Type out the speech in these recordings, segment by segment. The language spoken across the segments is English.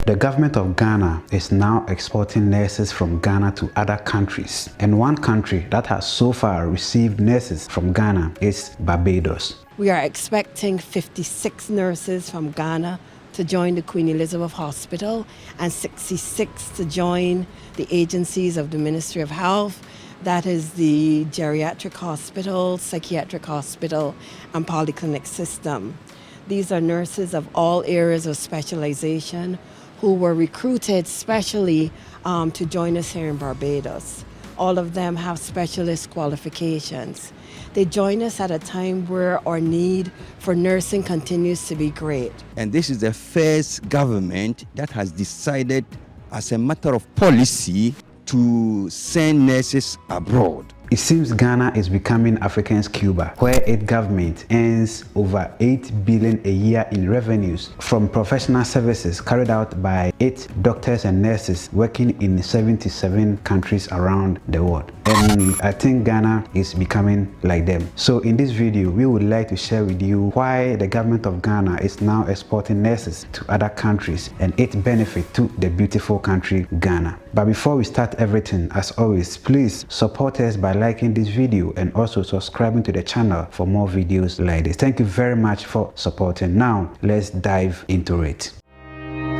The government of Ghana is now exporting nurses from Ghana to other countries. And one country that has so far received nurses from Ghana is Barbados. We are expecting 56 nurses from Ghana to join the Queen Elizabeth Hospital and 66 to join the agencies of the Ministry of Health. That is the geriatric hospital, psychiatric hospital, and polyclinic system. These are nurses of all areas of specialization who were recruited specially to join us here in Barbados. All of them have specialist qualifications. They join us at a time where our need for nursing continues to be great. And this is the first government that has decided as a matter of policy to send nurses abroad. It seems Ghana is becoming Africa's Cuba, where its government earns over 8 billion a year in revenues from professional services carried out by its doctors and nurses working in 77 countries around the world. And I think Ghana is becoming like them. So in this video, we would like to share with you why the government of Ghana is now exporting nurses to other countries and its benefit to the beautiful country Ghana. But before we start everything, as always, please support us by liking this video and also subscribing to the channel for more videos like this. Thank you very much for supporting. Now let's dive into it.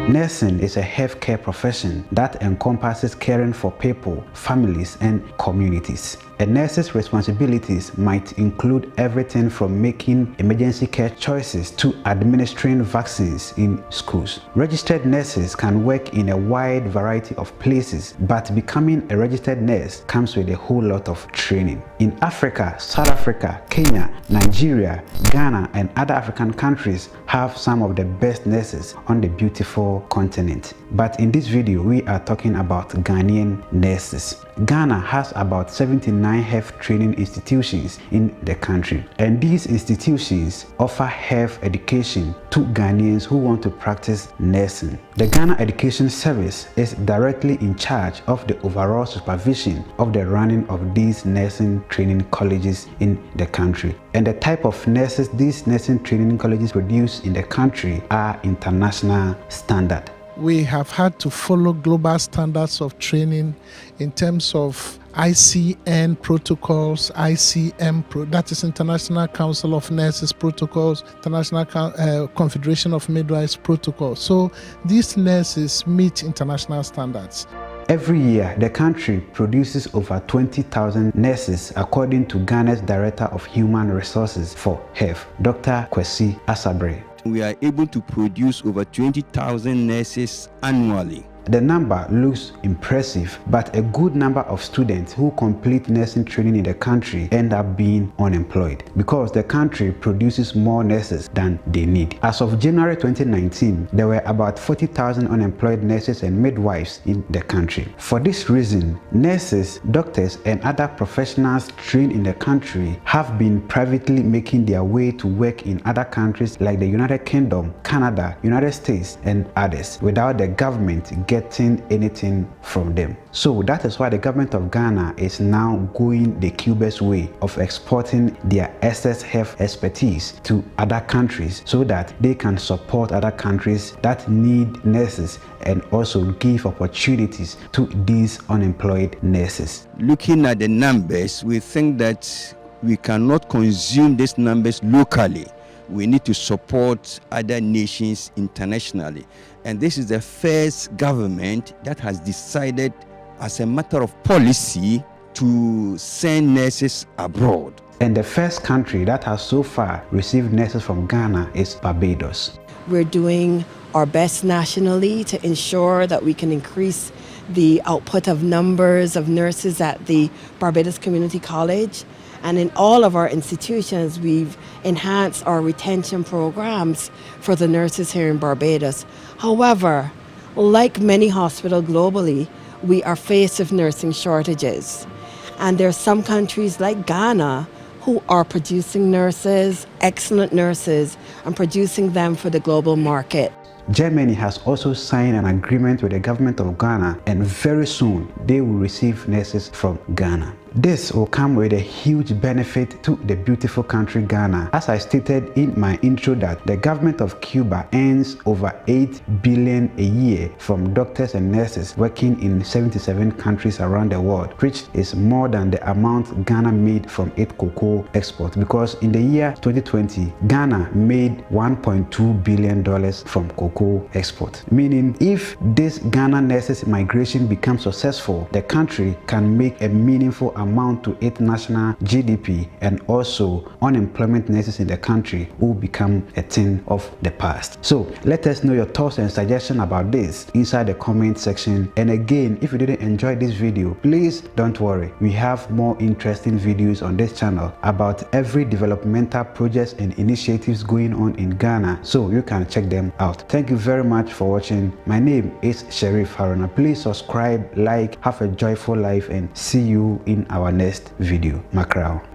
Nursing is a healthcare profession that encompasses caring for people, families, and communities. A nurse's responsibilities might include everything from making emergency care choices to administering vaccines in schools. Registered nurses can work in a wide variety of places, but becoming a registered nurse comes with a whole lot of training. In Africa, South Africa, Kenya, Nigeria, Ghana, and other African countries have some of the best nurses on the beautiful continent. But in this video, we are talking about Ghanaian nurses. Ghana has about 79 health training institutions in the country, and these institutions offer health education to Ghanaians who want to practice nursing. The Ghana Education Service is directly in charge of the overall supervision of the running of these nursing training colleges in the country. And the type of nurses these nursing training colleges produce in the country are international standard. We have had to follow global standards of training in terms of ICN protocols, that is International Council of Nurses protocols, International Confederation of Midwives protocols. So these nurses meet international standards. Every year, the country produces over 20,000 nurses, according to Ghana's Director of Human Resources for Health, Dr. Kwesi Asabre. We are able to produce over 20,000 nurses annually. The number looks impressive, but a good number of students who complete nursing training in the country end up being unemployed because the country produces more nurses than they need. As of January 2019, there were about 40,000 unemployed nurses and midwives in the country. For this reason, nurses, doctors, and other professionals trained in the country have been privately making their way to work in other countries like the United Kingdom, Canada, United States, and others without the government getting anything from them. So that is why the government of Ghana is now going the Cuba's way of exporting their excess health expertise to other countries so that they can support other countries that need nurses and also give opportunities to these unemployed nurses. Looking at the numbers, we think that we cannot consume these numbers locally. We need to support other nations internationally. And this is the first government that has decided as a matter of policy to send nurses abroad. And the first country that has so far received nurses from Ghana is Barbados. We're doing our best nationally to ensure that we can increase the output of numbers of nurses at the Barbados Community College. And in all of our institutions, we've enhanced our retention programs for the nurses here in Barbados. However, like many hospitals globally, we are faced with nursing shortages. And there are some countries like Ghana who are producing nurses, excellent nurses, and producing them for the global market. Germany has also signed an agreement with the government of Ghana, and very soon they will receive nurses from Ghana. this will come with a huge benefit to the beautiful country Ghana. As I stated in my intro that the government of Cuba earns over 8 billion a year from doctors and nurses working in 77 countries around the world, which is more than the amount Ghana made from its cocoa export, because in the year 2020 Ghana made $1.2 billion from cocoa export. Meaning if this Ghana nurses migration becomes successful, the country can make a meaningful amount to its national GDP, and also unemployment nurses in the country will become a thing of the past. So let us know your thoughts and suggestions about this inside the comment section. And again, if you didn't enjoy this video, please don't worry, we have more interesting videos on this channel about every developmental projects and initiatives going on in Ghana, so you can check them out. Thank you very much for watching. My name is Sheriff Haruna. Please subscribe, like, have a joyful life, and see you in our next video. Macrao.